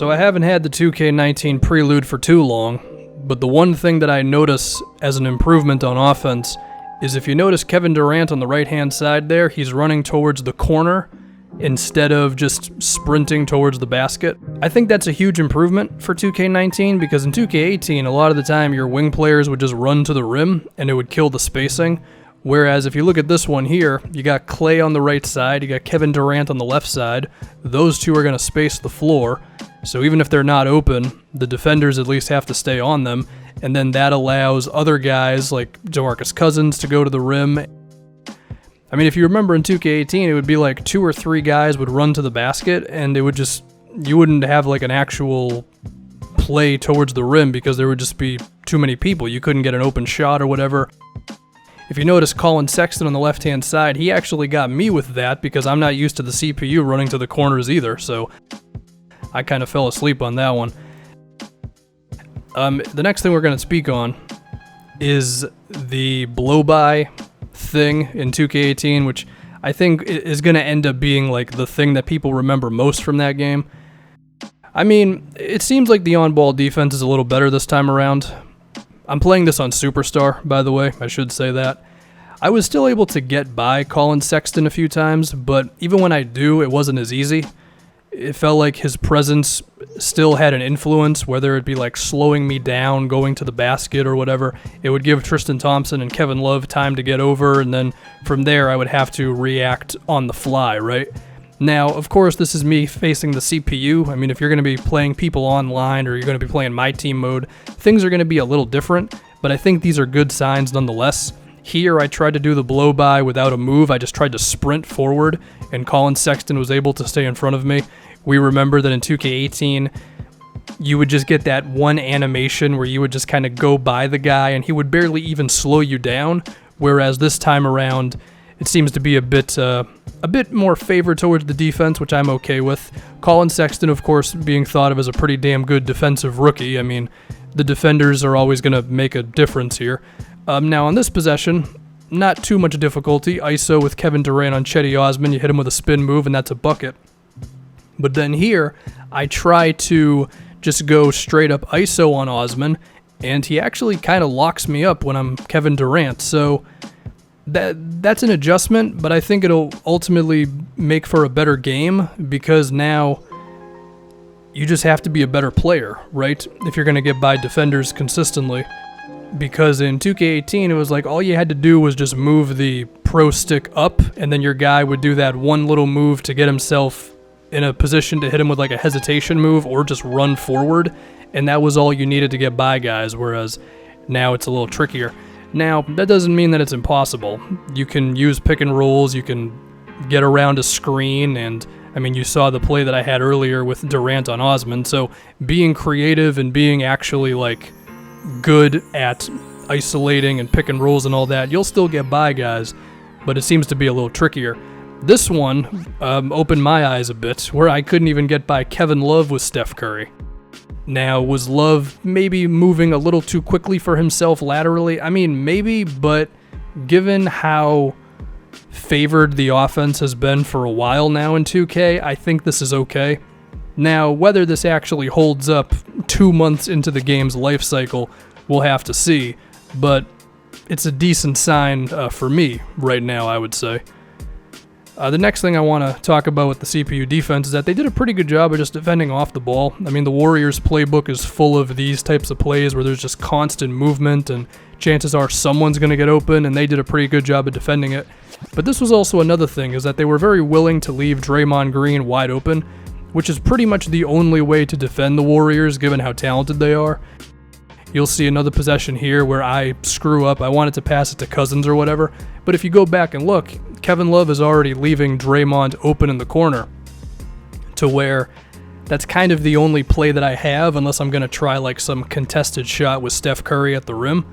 So I haven't had the 2K19 Prelude for too long, but the one thing that I notice as an improvement on offense is if you notice Kevin Durant on the right-hand side there, he's running towards the corner instead of just sprinting towards the basket. I think that's a huge improvement for 2K19 because in 2K18, a lot of the time your wing players would just run to the rim and it would kill the spacing. Whereas if you look at this one here, you got Clay on the right side, you got Kevin Durant on the left side. Those two are going to space the floor. So even if they're not open, the defenders at least have to stay on them. And then that allows other guys like DeMarcus Cousins to go to the rim. I mean, if you remember in 2K18, it would be like 2 or 3 guys would run to the basket and it would just, you wouldn't have like an actual play towards the rim because there would just be too many people. You couldn't get an open shot or whatever. If you notice Colin Sexton on the left-hand side, he actually got me with that because I'm not used to the CPU running to the corners either, so I kind of fell asleep on that one. The next thing we're going to speak on is the blow-by thing in 2K18, which I think is going to end up being like the thing that people remember most from that game. I mean, it seems like the on-ball defense is a little better this time around. I'm playing this on Superstar, by the way, I should say that. I was still able to get by Colin Sexton a few times, but even when I do, it wasn't as easy. It felt like his presence still had an influence, whether it be like slowing me down, going to the basket or whatever. It would give Tristan Thompson and Kevin Love time to get over, and then from there I would have to react on the fly, right? Now, of course, this is me facing the CPU. I mean, if you're going to be playing people online or you're going to be playing my team mode, things are going to be a little different, but I think these are good signs nonetheless. Here, I tried to do the blow-by without a move. I just tried to sprint forward, and Colin Sexton was able to stay in front of me. We remember that in 2K18, you would just get that one animation where you would just kind of go by the guy, and he would barely even slow you down, whereas this time around, it seems to be a bit more favored towards the defense, which I'm okay with. Colin Sexton, of course, being thought of as a pretty damn good defensive rookie. I mean, the defenders are always going to make a difference here. Now, on this possession, not too much difficulty. ISO with Kevin Durant on Chetty Osman. You hit him with a spin move, and that's a bucket. But then here, I try to just go straight up ISO on Osman, and he actually kind of locks me up when I'm Kevin Durant. So that's an adjustment, but I think it'll ultimately make for a better game because now you just have to be a better player, right? If you're going to get by defenders consistently. Because in 2K18, it was like all you had to do was just move the pro stick up, and then your guy would do that one little move to get himself in a position to hit him with like a hesitation move or just run forward, and that was all you needed to get by guys, whereas now it's a little trickier. Now, that doesn't mean that it's impossible. You can use pick and rolls, you can get around a screen, and I mean, you saw the play that I had earlier with Durant on Osman, so being creative and being actually like good at isolating and pick and rolls and all that, you'll still get by guys, but it seems to be a little trickier. This one opened my eyes a bit, where I couldn't even get by Kevin Love with Steph Curry. Now, was Love maybe moving a little too quickly for himself laterally? I mean, maybe, but given how favored the offense has been for a while now in 2K, I think this is okay. Now, whether this actually holds up 2 months into the game's life cycle, we'll have to see, but it's a decent sign for me right now, I would say. The next thing I want to talk about with the CPU defense is that they did a pretty good job of just defending off the ball. I mean, the Warriors playbook is full of these types of plays where there's just constant movement and chances are someone's going to get open, and they did a pretty good job of defending it. But this was also another thing, is that they were very willing to leave Draymond Green wide open, which is pretty much the only way to defend the Warriors given how talented they are. You'll see another possession here where I screw up. I wanted to pass it to Cousins or whatever. But if you go back and look, Kevin Love is already leaving Draymond open in the corner to where that's kind of the only play that I have unless I'm going to try like some contested shot with Steph Curry at the rim.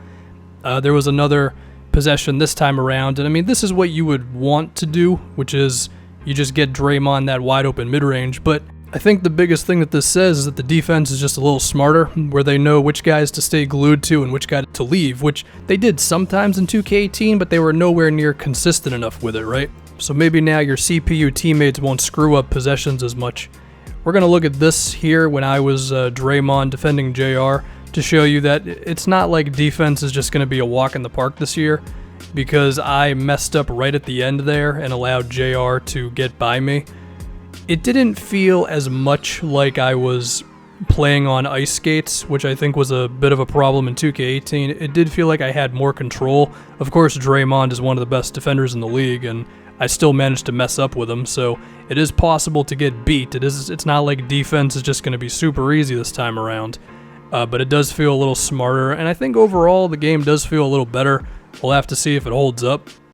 There was another possession this time around. And I mean, this is what you would want to do, which is you just get Draymond that wide open mid-range. But I think the biggest thing that this says is that the defense is just a little smarter, where they know which guys to stay glued to and which guy to leave, which they did sometimes in 2K18, but they were nowhere near consistent enough with it, right? So maybe now your CPU teammates won't screw up possessions as much. we're going to look at this here when I was Draymond defending JR to show you that it's not like defense is just going to be a walk in the park this year, because I messed up right at the end there and allowed JR to get by me. It didn't feel as much like I was playing on ice skates, which I think was a bit of a problem in 2K18. It did feel like I had more control. Of course, Draymond is one of the best defenders in the league, and I still managed to mess up with him, so it is possible to get beat. It's not like defense is just going to be super easy this time around, but it does feel a little smarter, and I think overall the game does feel a little better. We'll have to see if it holds up.